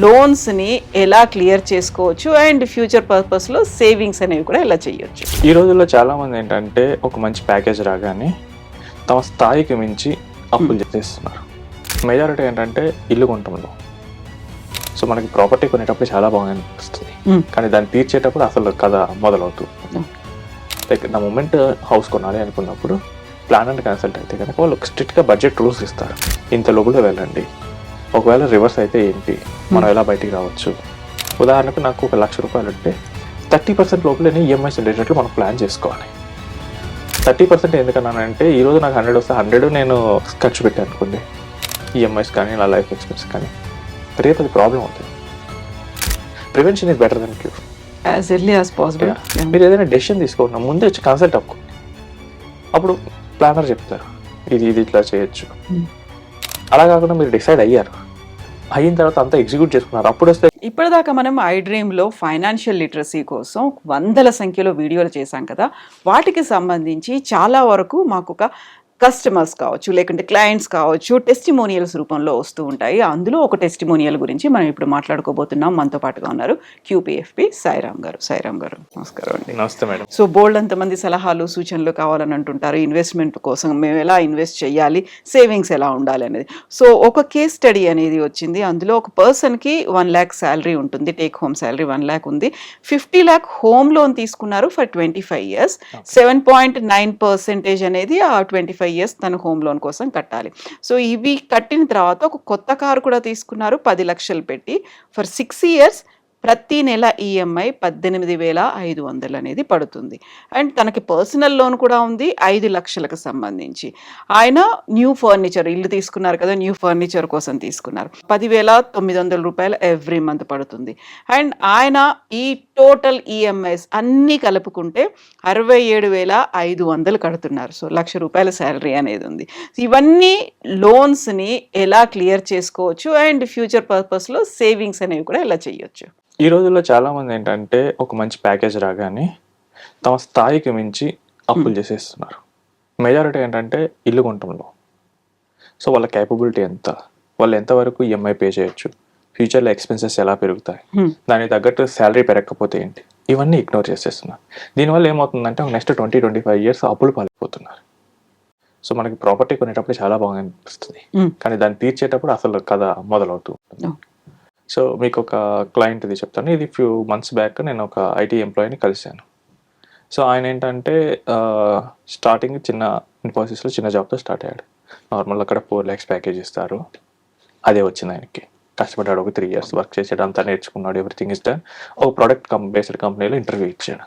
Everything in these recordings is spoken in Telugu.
లోన్స్ని ఎలా క్లియర్ చేసుకోవచ్చు అండ్ ఫ్యూచర్ పర్పస్లో సేవింగ్స్ అనేవి కూడా ఎలా చేయొచ్చు. ఈ రోజుల్లో చాలామంది ఏంటంటే ఒక మంచి ప్యాకేజ్ రాగానే తమ స్థాయికి మించి అప్పులు చేస్తున్నారు. మెజారిటీ ఏంటంటే ఇల్లు కొనటంలో. సో మనకి ప్రాపర్టీ కొనేటప్పుడు చాలా బాగా అనిపిస్తుంది, కానీ దాన్ని తీర్చేటప్పుడు అసలు కథ మొదలవుతుంది. లైక్ ద మూమెంట్ హౌస్ కొనాలి అనుకున్నప్పుడు ప్లాన్ అండ్ కన్సల్ట్ అయితే కనుక వాళ్ళు స్ట్రిక్ట్గా బడ్జెట్ రూల్స్ ఇస్తారు. ఇంత లోపల వెళ్ళండి, ఒకవేళ రివర్స్ అయితే ఏంటి, మనం ఎలా బయటికి రావచ్చు. ఉదాహరణకు నాకు ఒక ₹1,00,000 అంటే 30% లోపలనే ఈఎంఐస్ ఉండేటట్లు మనం ప్లాన్ చేసుకోవాలి. 30% ఎందుకన్నానంటే ఈరోజు నాకు 100 వస్తే 100 నేను ఖర్చు పెట్టాను అనుకోండి, ఈఎంఐస్ కానీ ఇలా లైఫ్ ఎక్స్పెన్స్ కానీ, రేపు అది ప్రాబ్లం అవుతుంది. Prevention is better than cure. As early as possible మీరు ఏదైనా డెసిషన్ తీసుకోండి, ముందే వచ్చి కన్సల్ట్ అవ్వుకోండి. అప్పుడు ప్లానర్ చెప్తారు ఇది ఇట్లా చేయొచ్చు. అలా కాకుండా మీరు డిసైడ్ అయ్యారు, అయిన తర్వాత అంతా ఎగ్జిక్యూట్ చేసుకున్నారు, అప్పుడు వస్తే. ఇప్పటిదాకా మనం iDreamలో ఫైనాన్షియల్ లిటరసీ కోసం వందల సంఖ్యలో వీడియోలు చేశాం కదా. వాటికి సంబంధించి చాలా వరకు మాకు ఒక కస్టమర్స్ కావచ్చు, లేకుంటే క్లయింట్స్ కావచ్చు, టెస్టిమోనియల్స్ రూపంలో వస్తూ ఉంటాయి. అందులో ఒక టెస్టిమోనియల్ గురించి మనం ఇప్పుడు మాట్లాడుకోబోతున్నాం. మనతో పాటుగా ఉన్నారు QPFP సాయిరామ్ గారు. సాయిరామ్ గారు నమస్కారం అండి. నమస్తే మేడం. సో బోల్డ్ అంతమంది సలహాలు సూచనలు కావాలని అంటుంటారు. ఇన్వెస్ట్మెంట్ కోసం మేము ఎలా ఇన్వెస్ట్ చేయాలి, సేవింగ్స్ ఎలా ఉండాలి అనేది. సో ఒక కేస్ స్టడీ అనేది వచ్చింది. అందులో ఒక పర్సన్కి 1 lakh శాలరీ ఉంటుంది, టేక్ హోమ్ శాలరీ 1 lakh ఉంది. 50 lakh హోమ్ లోన్ తీసుకున్నారు ఫర్ 25 years. 7.9% అనేది ఆ 25 years తను హోమ్ లోన్ కోసం కట్టాలి. సో ఇవి కట్టిన తర్వాత ఒక కొత్త కారు కూడా తీసుకున్నారు 10 లక్షలు పెట్టి ఫర్ 6 years. ప్రతి నెల ఈఎంఐ 18,500 అనేది పడుతుంది. అండ్ తనకి పర్సనల్ లోన్ కూడా ఉంది 5 లక్షలకు సంబంధించి. ఆయన న్యూ ఫర్నిచర్, ఇల్లు తీసుకున్నారు కదా, న్యూ ఫర్నిచర్ కోసం తీసుకున్నారు. 10,900 రూపాయలు ఎవ్రీ మంత్ పడుతుంది. అండ్ ఆయన ఈ టోటల్ ఈఎంఐస్ అన్నీ కలుపుకుంటే 67,500 కడుతున్నారు. సో ₹1,00,000 శాలరీ అనేది ఉంది. ఇవన్నీ లోన్స్ని ఎలా క్లియర్ చేసుకోవచ్చు అండ్ ఫ్యూచర్ పర్పస్లో సేవింగ్స్ అనేవి కూడా ఎలా చేయొచ్చు. ఈ రోజుల్లో చాలామంది ఏంటంటే ఒక మంచి ప్యాకేజ్ రాగానే తమ స్థాయికి మించి అప్పులు చేసేస్తున్నారు. మెజారిటీ ఏంటంటే ఇల్లు కొనటంలో. సో వాళ్ళ క్యాపబిలిటీ ఎంత, వాళ్ళు ఎంతవరకు ఈఎంఐ పే చేయొచ్చు, ఫ్యూచర్లో ఎక్స్పెన్సెస్ ఎలా పెరుగుతాయి, దానికి తగ్గట్టు శాలరీ పెరగకపోతే ఏంటి, ఇవన్నీ ఇగ్నోర్ చేసేస్తున్నారు. దీనివల్ల ఏమవుతుందంటే నెక్స్ట్ 20-25 years అప్పులు పాలైపోతున్నారు. సో మనకి ప్రాపర్టీ కొనేటప్పుడు చాలా బాగా అనిపిస్తుంది, కానీ దాన్ని తీర్చేటప్పుడు అసలు కథ మొదలవుతుంది. సో మీకు ఒక క్లయింట్ ఇది చెప్తాను. ఇది ఫ్యూ మంత్స్ బ్యాక్ నేను ఒక ఐటీ ఎంప్లాయీని కలిశాను. సో ఆయన ఏంటంటే స్టార్టింగ్ చిన్న ఇన్ఫోసిస్లో చిన్న జాబ్తో స్టార్ట్ అయ్యాడు. నార్మల్ అక్కడ 4 lakhs ప్యాకేజ్ ఇస్తారు, అదే వచ్చింది ఆయనకి. కష్టపడ్డాడు, ఒక 3 years వర్క్ చేసాడు, అంతా నేర్చుకున్నాడు, ఎవ్రీథింగ్ ఇస్ డన్. ఒక ప్రోడక్ట్ బేస్డ్ కంపెనీలో ఇంటర్వ్యూ ఇచ్చాడు.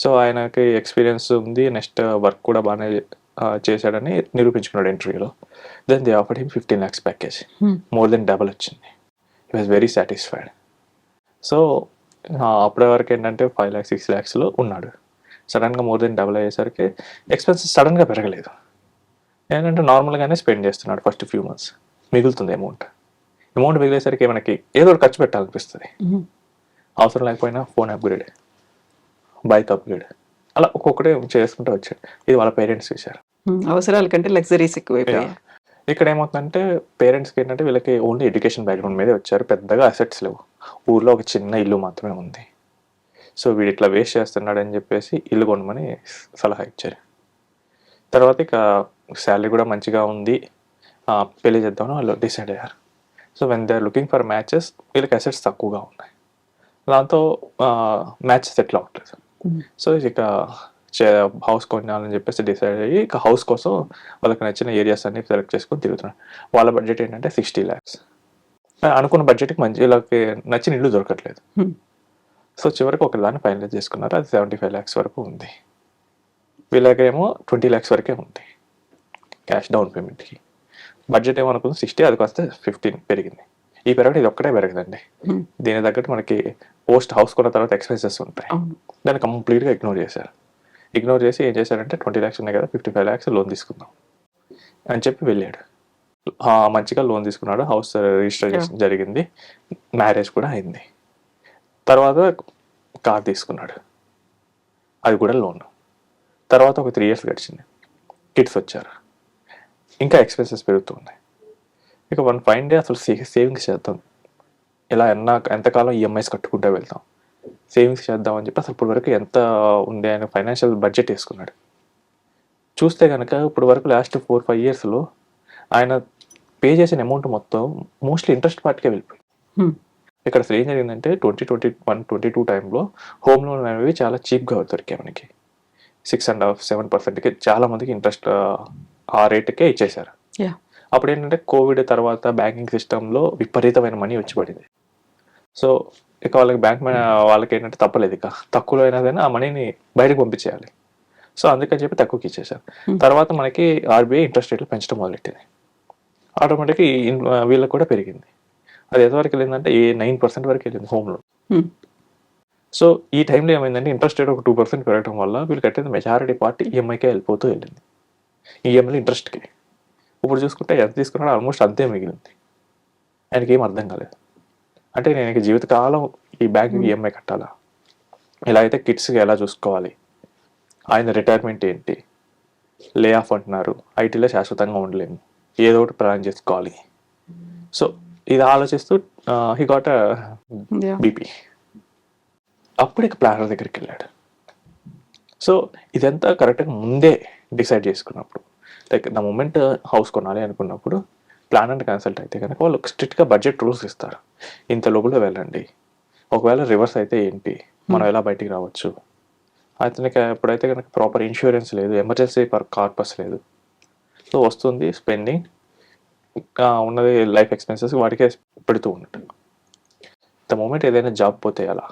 సో ఆయనకి ఎక్స్పీరియన్స్ ఉంది, నెక్స్ట్ వర్క్ కూడా బాగానే చేశాడని నిరూపించుకున్నాడు ఇంటర్వ్యూలో. Then they offered him 15 lakhs package, more than double వచ్చింది. He was very satisfied. So అప్పటి వరకు ఏంటంటే 5 lakhs 6 lakhsలో ఉన్నాడు. సడన్గా మోర్ దెన్ డబుల్ అయ్యేసరికి ఎక్స్పెన్సెస్ సడన్గా పెరగలేదు. ఏంటంటే నార్మల్గానే స్పెండ్ చేస్తున్నాడు ఫస్ట్ ఫ్యూ మంత్స్. మిగులుతుంది అమౌంట్ మిగిలేసరికి మనకి ఏదో ఒకటి ఖర్చు పెట్టాలనిపిస్తుంది. అవసరం లేకపోయినా ఫోన్ అప్గ్రేడ్, బైక్ అప్గ్రేడ్, అలా ఒక్కొక్కటే చేసుకుంటూ వచ్చాడు. ఇది వాళ్ళ పేరెంట్స్ చేశారు. అవసరాల కంటే లగ్జరీస్ ఎక్కువైపోయాయి. ఇక్కడ ఏమవుతుందంటే పేరెంట్స్కి ఏంటంటే వీళ్ళకి ఓన్లీ ఎడ్యుకేషన్ బ్యాక్గ్రౌండ్ మీదే వచ్చారు, పెద్దగా అసెట్స్ లేవు, ఊర్లో ఒక చిన్న ఇల్లు మాత్రమే ఉంది. సో వీడు ఇట్లా వేస్ట్ చేస్తున్నాడు అని చెప్పేసి ఇల్లు కొనమని సలహా ఇచ్చారు. తర్వాత ఇక శాలరీ కూడా మంచిగా ఉంది, పెళ్లి చేద్దామని వాళ్ళు డిసైడ్ అయ్యారు. So when they are looking for matches వీళ్ళకి అసెట్స్ తక్కువగా ఉన్నాయి, దాంతో మ్యాచెస్ ఎట్లా అవ్వట్లేదు. సో ఇక హౌస్ కొనాలని చెప్పేసి డిసైడ్ అయ్యి ఇక హౌస్ కోసం వాళ్ళకి నచ్చిన ఏరియాస్ అన్ని సెలెక్ట్ చేసుకొని తిరుగుతున్నారు. వాళ్ళ బడ్జెట్ ఏంటంటే 60 lakhs. అనుకున్న బడ్జెట్కి మంచి వీళ్ళకి నచ్చిన ఇల్లు దొరకట్లేదు. సో చివరికి ఒక దాన్ని ఫైనలైజ్ చేసుకున్నారు, అది 75 lakhs వరకు ఉంది. వీళ్ళకేమో 20 lakhs వరకే ఉంది క్యాష్ డౌన్ పేమెంట్కి. బడ్జెట్ ఏమనుకుంది 60, అది కాస్త 15 పెరిగింది. ఈ పెరగడం ఇది ఒక్కటే పెరగదండి, దీని తగ్గట్టు మనకి పోస్ట్ హౌస్ కొన్న తర్వాత ఎక్స్పెన్సెస్ ఉంటాయి. దాన్ని కంప్లీట్గా ఇగ్నోర్ చేశారు. ఇగ్నోర్ చేసి ఏం చేశారంటే 20 lakhs ఉన్నాయి కదా, 55 lakhs లోన్ తీసుకుందాం అని చెప్పి వెళ్ళాడు. మంచిగా లోన్ తీసుకున్నాడు, హౌస్ రిజిస్ట్రేషన్ జరిగింది, మ్యారేజ్ కూడా అయింది. తర్వాత కార్ తీసుకున్నాడు, అది కూడా లోన్. తర్వాత ఒక 3 years గడిచింది, కిడ్స్ వచ్చారు, ఇంకా ఎక్స్పెన్సెస్ పెరుగుతూ ఉన్నాయి. ఇక వన్ ఫైన్ డే అసలు సేవింగ్స్ చేద్దాం ఇలా ఎంతకాలం ఈఎంఐస్ కట్టుకుంటూ వెళ్తాం, సేవింగ్స్ చేద్దామని చెప్పి అసలు ఇప్పుడు వరకు ఎంత ఉంది ఆయన ఫైనాన్షియల్ బడ్జెట్ వేసుకున్నాడు. చూస్తే కనుక ఇప్పుడు వరకు లాస్ట్ 4-5 ఇయర్స్లో ఆయన పే చేసిన అమౌంట్ మొత్తం మోస్ట్లీ ఇంట్రెస్ట్ పార్ట్కే వెళ్ళిపోయింది. ఇక్కడ అసలు ఏం జరిగిందంటే 2021-22 టైంలో హోమ్ లోన్ అనేవి చాలా చీప్గా దొరికాయి మనకి. 6.5-7%కి చాలా మందికి ఇంట్రెస్ట్ ఆ రేటుకే ఇచ్చేశారు. అప్పుడు ఏంటంటే కోవిడ్ తర్వాత బ్యాంకింగ్ సిస్టంలో విపరీతమైన మనీ వచ్చి పడింది. సో ఇక వాళ్ళకి ఏంటంటే తప్పలేదు, ఇక తక్కువలో అయినా కానీ ఆ మనీని బయటకు పంపించేయాలి. సో అందుకని చెప్పి తక్కువకి ఇచ్చేసారు. తర్వాత మనకి ఆర్బీఐ ఇంట్రెస్ట్ రేట్లు పెంచడం మొదలెట్టింది. ఆటోమేటిక్గా వీళ్ళకి కూడా పెరిగింది. అది ఎంతవరకు వెళ్ళిందంటే 9% వరకు వెళ్ళింది హోమ్ లోన్. సో ఈ టైంలో ఏమైందంటే ఇంట్రెస్ట్ రేట్ ఒక 2% పెరగడం వల్ల వీళ్ళు కట్టేది మెజారిటీ పార్ట్ ఈఎంఐకే వెళ్ళిపోతూ వెళ్ళింది, ఈఎంఐలు ఇంట్రెస్ట్కి. ఇప్పుడు చూసుకుంటే ఎంత తీసుకున్నాడో ఆల్మోస్ట్ అంతే మిగిలింది. ఆయనకి ఏం అర్థం కాలేదు. అంటే నేను జీవితకాలం ఈ బ్యాంక్కి ఈఎంఐ కట్టాలా, ఇలా అయితే కిడ్స్కి ఎలా చూసుకోవాలి, ఆయన రిటైర్మెంట్ ఏంటి, లే ఆఫ్ అంటున్నారు, ఐటీలో శాశ్వతంగా ఉండలేము, ఏదో ఒకటి ప్లాన్ చేసుకోవాలి. సో ఇది ఆలోచిస్తూ హీ గాట్ బీపీ. అప్పుడు ఇక ప్లానర్ దగ్గరికి వెళ్ళాడు. సో ఇదంతా కరెక్ట్గా ముందే డిసైడ్ చేసుకున్నప్పుడు, లైక్ ద మూమెంట్ హౌస్ కొనాలి అనుకున్నప్పుడు ప్లానర్ని కన్సల్ట్ అయితే కనుక వాళ్ళు స్ట్రిక్ట్గా బడ్జెట్ రూల్స్ ఇస్తారు. ఇంత లోపల వెళ్ళండి, ఒకవేళ రివర్స్ అయితే ఏంటి, మనం ఎలా బయటికి రావచ్చు, అతనికి ఎప్పుడైతే కనుక ప్రాపర్ ఇన్సూరెన్స్ లేదు, ఎమర్జెన్సీ కార్పస్ లేదు, సో వస్తుంది స్పెండింగ్ ఉన్నది లైఫ్ ఎక్స్పెన్సెస్ వాటికే పెడుతూ ఉన్నట్టు. ద మూమెంట్ ఏదైనా జాబ్ పోతే ఎలా,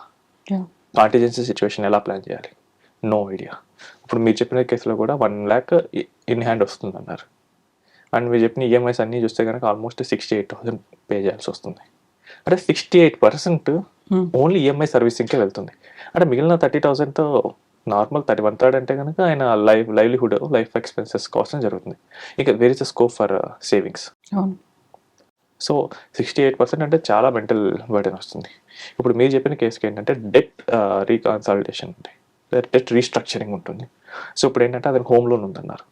కాంటిజెన్సీ సిచ్యువేషన్ ఎలా ప్లాన్ చేయాలి, నో ఐడియా. ఇప్పుడు మీరు చెప్పిన కేసులో కూడా 1 lakh ఇన్ హ్యాండ్ వస్తుంది అన్నారు. అండ్ మీరు చెప్పిన ఈఎంఐస్ అన్నీ చూస్తే కనుక ఆల్మోస్ట్ 68,000 పే చేయాల్సి వస్తుంది. అంటే 68% ఓన్లీ ఈఎంఐ సర్వీసింగ్కే వెళ్తుంది. అంటే మిగిలిన 30,000తో నార్మల్ 1/3 అంటే కనుక ఆయన లైవ్లీహుడ్ లైఫ్ ఎక్స్పెన్సెస్ కోసం జరుగుతుంది. ఇక where is the scope for savings. So 68% అంటే చాలా మెంటల్ బర్డెన్ వస్తుంది. ఇప్పుడు మీరు చెప్పిన కేసుకి ఏంటంటే డెట్ రీకన్సాలిడేషన్ ఉంది, డెట్ రీస్ట్రక్చరింగ్ ఉంటుంది. సో ఇప్పుడు ఏంటంటే అతనికి హోమ్ లోన్ ఉందన్నారు.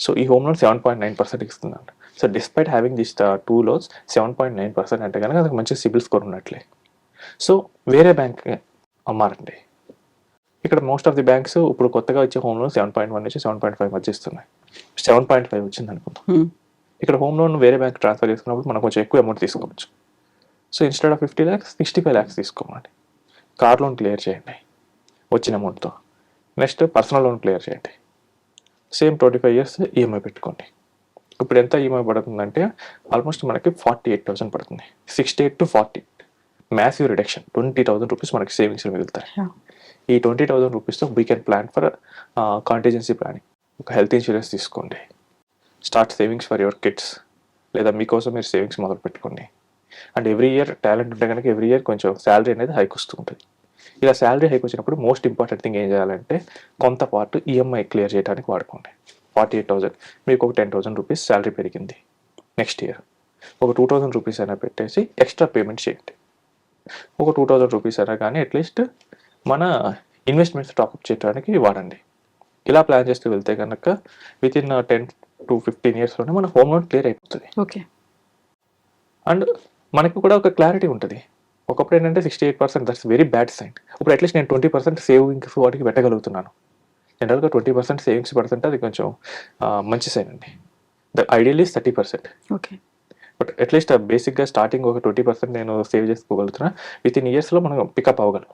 సో ఈ హోమ్ లోన్ 7.9% ఇస్తుందంట. So despite having this 2 loans 7.9% అంటే కనుక అతనికి మంచి సిబిల్ స్కోర్ ఉన్నట్లే. సో వేరే బ్యాంక్ అమ్మారండి. ఇక్కడ మోస్ట్ ఆఫ్ ది బ్యాంక్స్ ఇప్పుడు కొత్తగా వచ్చే హోమ్ లోన్ 7.1 నుంచి 7.5 మధ్య ఇస్తున్నాయి. 7.5 వచ్చింది అనుకుందాం. ఇక్కడ హోమ్ లోన్ వేరే బ్యాంక్ ట్రాన్స్ఫర్ చేసుకున్నప్పుడు మనం కొంచెం ఎక్కువ అమౌంట్ తీసుకోవచ్చు. So instead of 50 lakhs 65 lakhs తీసుకోమండి. కార్ లోన్ క్లియర్ చేయండి వచ్చిన అమౌంట్తో. నెక్స్ట్ పర్సనల్ లోన్ క్లియర్ చేయండి. సేమ్ 25 years ఈఎంఐ పెట్టుకోండి. ఇప్పుడు ఎంత ఈఎంఐ పడుతుందంటే ఆల్మోస్ట్ మనకి 48,000 పడుతుంది. 68 to 40 మ్యాసివ్ రిడక్షన్. 20,000 రూపీస్ మనకి సేవింగ్స్లో మిగులుతాయి. ఈ 20,000 రూపీస్తో we can plan for contingency planning. ఒక హెల్త్ ఇన్సూరెన్స్ తీసుకోండి, start savings for your kids, లేదా మీకోసం మీరు సేవింగ్స్ మొదలు పెట్టుకోండి. అండ్ ఎవ్రీ ఇయర్ టాలెంట్ ఉంటే కనుక ఎవ్రీ ఇయర్ కొంచెం శాలరీ అనేది హైక్ వస్తూ ఉంటుంది. ఇలా శాలరీ హైక్ వచ్చినప్పుడు మోస్ట్ ఇంపార్టెంట్ థింగ్ ఏం చేయాలంటే కొంత పార్ట్ ఈఎంఐ క్లియర్ చేయడానికి వాడుకోండి. 48,000 మీకు ఒక 10,000 రూపీస్ శాలరీ పెరిగింది, నెక్స్ట్ ఇయర్ ఒక 2,000 రూపీస్ అయినా పెట్టేసి ఎక్స్ట్రా పేమెంట్ చేయండి. ఒక 2,000 రూపీస్ అయినా కానీ అట్లీస్ట్ మన ఇన్వెస్ట్మెంట్స్ టాప్అప్ చేయడానికి వాడండి. ఇలా ప్లాన్ చేస్తూ వెళ్తే కనుక వితిన్ 10 to 15 yearsలోనే మన హోమ్ లోన్ క్లియర్ అయిపోతుంది. ఓకే. అండ్ మనకి కూడా ఒక క్లారిటీ ఉంటుంది. ఒకప్పుడు ఏంటంటే 68% దట్స్ వెరీ బ్యాడ్ సైన్. ఇప్పుడు అట్లీస్ట్ నేను 20% సేవింగ్స్ వాటికి పెట్టగలుగుతున్నాను. జనరల్గా 20% సేవింగ్స్ పెడుతుంటే అది కొంచెం మంచి సైన్ అండి. The ideal is 30%. Okay. But at least బేసిక్గా స్టార్టింగ్ ఒక 20% నేను సేవ్ చేసుకోగలుగుతున్నా. వితిన్ ఇయర్స్లో మనం పికప్ అవ్వగలం.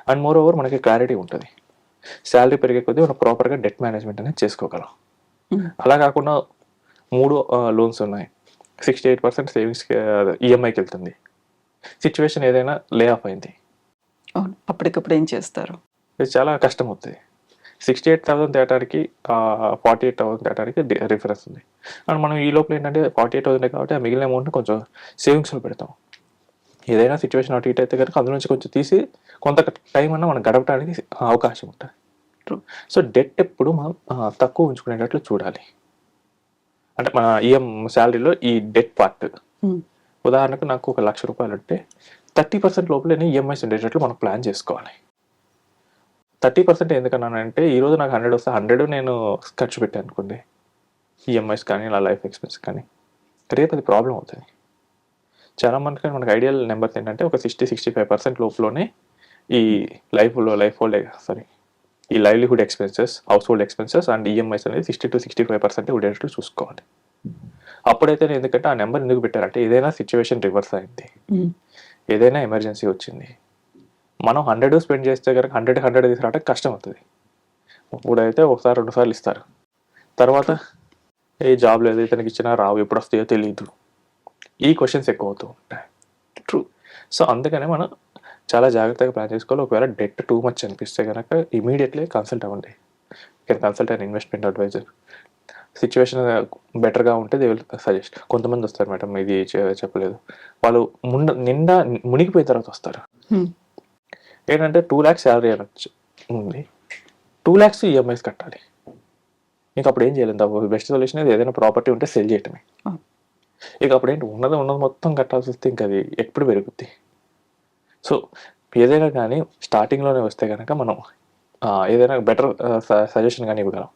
అండ్ మోర్ ఓవర్ మనకి క్లారిటీ ఉంటుంది. శాలరీ పెరిగే కొద్దీ మనం ప్రాపర్గా డెట్ మేనేజ్మెంట్ అనేది చేసుకోగలం. అలా కాకుండా 3 లోన్స్ ఉన్నాయి, 68% సేవింగ్స్కి ఈఎంఐకి వెళ్తుంది, సిచ్యువేషన్ ఏదైనా లే ఆఫ్ అయింది, అవును, అప్పటికప్పుడు ఏం చేస్తారు? ఇది చాలా కష్టం అవుతుంది. 68,000 తేటానికి 48,000 తేటానికి రిఫరెన్స్ ఉంది. అండ్ మనం ఈ లోపల ఏంటంటే 48,000 కాబట్టి ఆ మిగిలిన అమౌంట్ కొంచెం సేవింగ్స్లో పెడతాం. ఏదైనా సిచ్యువేషన్ అటు ఇటు అయితే కనుక అందులో నుంచి కొంచెం తీసి కొంత టైం అన్నా మనం గడపడానికి అవకాశం ఉంటుంది. సో డెట్ ఎప్పుడు మనం తక్కువ ఉంచుకునేటట్లు చూడాలి. అంటే మన శాలరీలో ఈ డెట్ పార్ట్, ఉదాహరణకు నాకు ఒక 1,00,000 రూపాయలు అంటే 30% లోపలనే ఈఎంఐస్ ఉండేటట్లు మనం ప్లాన్ చేసుకోవాలి. 30% ఎందుకన్నానంటే ఈరోజు నాకు 100 వస్తే 100 నేను ఖర్చు పెట్టాను అనుకోండి, ఈఎంఐస్ కానీ ఇలా లైఫ్ ఎక్స్పెన్స్ కానీ, రేపు అది ప్రాబ్లం అవుతుంది. చాలా మనకి ఐడియల్ నెంబర్స్ ఏంటంటే ఒక 60-65% లోపులోనే ఈ ఈ livelihood expenses, house hold expenses and EMIs అనేది 60-65% ఉండేటట్లు చూసుకోవాలి. అప్పుడైతే ఎందుకంటే ఆ నెంబర్ ఎందుకు పెట్టారంటే ఏదైనా సిచ్యువేషన్ రివర్స్ అయింది, ఏదైనా ఎమర్జెన్సీ వచ్చింది, మనం 100 స్పెండ్ చేస్తే కనుక 100 తీసుకురావడానికి కష్టం అవుతుంది. ఇప్పుడైతే ఒకసారి 2 సార్లు ఇస్తారు, తర్వాత ఏ జాబ్ లేదు, ఇతనికి ఇచ్చినా రావు, ఎప్పుడు వస్తాయో తెలియదు, ఈ క్వశ్చన్స్ ఎక్కువ అవుతూ ఉంటాయి. ట్రూ. సో అందుకనే మనం చాలా జాగ్రత్తగా ప్లాన్ చేసుకోవాలి. ఒకవేళ డెట్ టూ మచ్ అనిపిస్తే కనుక ఇమీడియట్లీ కన్సల్ట్ అవ్వండి. Can consult and investment adviser. Situation బెటర్గా ఉంటే దే విల్ సజెస్ట్. కొంతమంది వస్తారు మేడం ఇది చెప్పలేదు, వాళ్ళు నిండా మునిగిపోయిన తర్వాత వస్తారు. ఏంటంటే 2 lakhs శాలరీ అనొచ్చు ఉంది, 2 lakhs ఈఎంఐస్ కట్టాలి. ఇంక అప్పుడు ఏం చేయలేదు. బెస్ట్ సొల్యూషన్ ఏదైనా ప్రాపర్టీ ఉంటే సెల్ చేయటమే. ఇక అప్పుడు ఏంటి ఉన్నది మొత్తం కట్టాల్సి వస్తే ఇంకా అది ఎప్పుడు పెరుగుద్ది. సో ఏదైనా కానీ స్టార్టింగ్లోనే వస్తే కనుక మనం ఏదైనా బెటర్ సజెషన్ కానీ ఇవ్వగలం.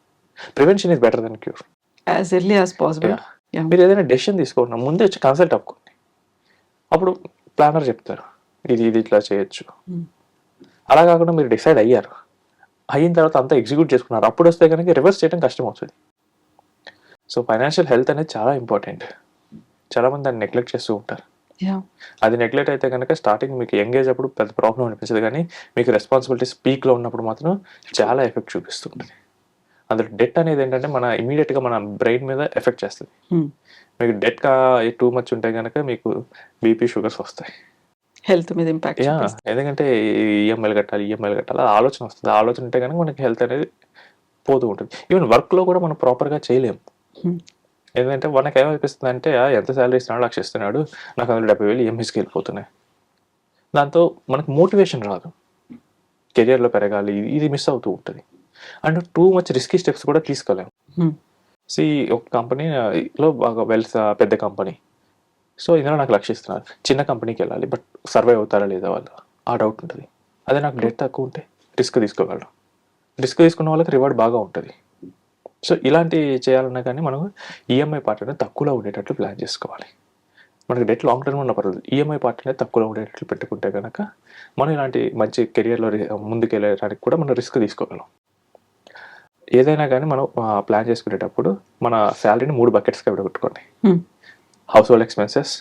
Prevention is better than cure. As early as possible. మీరు ఏదైనా డెసిషన్ తీసుకోండి, ముందే వచ్చి కన్సల్ట్ అవ్వుకోండి. అప్పుడు ప్లానర్ చెప్తారు ఇది ఇట్లా చేయొచ్చు. అలా కాకుండా మీరు డిసైడ్ అయ్యారు, అయిన తర్వాత అంతా ఎగ్జిక్యూట్ చేసుకున్నారు, అప్పుడు వస్తే కనుక రివర్స్ చేయడం కష్టం అవుతుంది. సో ఫైనాన్షియల్ హెల్త్ అనేది చాలా ఇంపార్టెంట్. చాలామంది దాన్ని నెగ్లెక్ట్ చేస్తూ ఉంటారు. అది నెగ్లెక్ట్ అయితే కనుక స్టార్టింగ్ మీకు ఎంగేజ్ అప్పుడు పెద్ద ప్రాబ్లం అనిపించదు, కానీ మీకు రెస్పాన్సిబిలిటీస్ పీక్లో ఉన్నప్పుడు మాత్రం చాలా ఎఫెక్ట్ చూపిస్తుంటుంది. అందులో డెట్ అనేది ఏంటంటే మన ఇమీడియట్గా మన బ్రెయిన్ మీద ఎఫెక్ట్ చేస్తుంది. మీకు డెట్ టూ మచ్ ఉంటే కనుక మీకు బీపీ షుగర్స్ వస్తాయి, హెల్త్ మీద ఇంపాక్ట్. ఎందుకంటే ఈఎంఐలు కట్టాలి ఆలోచన వస్తుంది. ఆలోచన ఉంటే కనుక మనకి హెల్త్ అనేది పోతూ ఉంటుంది. ఈవెన్ వర్క్లో కూడా మనం ప్రాపర్గా చేయలేము. ఎందుకంటే మనకు ఏమనిపిస్తుంది అంటే ఎంత శాలరీ ఇస్తున్నాడు, 1 లక్ష ఇస్తున్నాడు, నాకు అందులో 70,000 ఈఎంఐస్కి వెళ్ళిపోతున్నాయి. దాంతో మనకు మోటివేషన్ రాదు, కెరియర్లో పెరగాలి, ఇది మిస్ అవుతూ ఉంటుంది. And too much risky steps కూడా తీసుకోలేము. ఒక కంపెనీలో బాగా పెద్ద కంపెనీ, సో ఇందులో నాకు 1 లక్ష ఇస్తున్నారు, చిన్న కంపెనీకి వెళ్ళాలి, బట్ సర్వైవ్ అవుతారా లేదా వాళ్ళు, ఆ డౌట్ ఉంటుంది. అదే నాకు డెట్ తక్కువ ఉంటే రిస్క్ తీసుకోగలరు. రిస్క్ తీసుకున్న వాళ్ళకి రివార్డ్ బాగా ఉంటుంది. సో ఇలాంటివి చేయాలన్నా కానీ మనం ఈఎంఐ పార్ట్ అనేది తక్కువలో ఉండేటట్లు ప్లాన్ చేసుకోవాలి. మనకి డెట్ లాంగ్ టర్మ్ ఉన్న పర్లేదు, ఈఎంఐ పార్ట్ అనేది తక్కువలో ఉండేటట్లు పెట్టుకుంటే కనుక మనం ఇలాంటి మంచి కెరియర్లో ముందుకు వెళ్ళడానికి కూడా మనం రిస్క్ తీసుకోగలం. ఏదైనా కానీ మనం ప్లాన్ చేసుకునేటప్పుడు మన శాలరీని 3 బకెట్స్గా విడగొట్టుకోండి. Household expenses,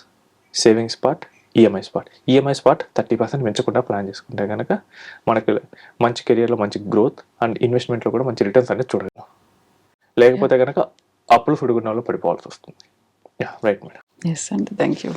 savings part, EMIs part. EMIs part 30% పెంచకుండా ప్లాన్ చేసుకుంటే కనుక మనకి మంచి కెరియర్లో మంచి గ్రోత్ అండ్ ఇన్వెస్ట్మెంట్లో కూడా మంచి రిటర్న్స్ అనేది చూడగలం. లేకపోతే కనుక అప్పులు సుడుగున్న వాళ్ళు పడిపోవాల్సి వస్తుంది. Right madam. ఎస్ అండి, థ్యాంక్ యూ.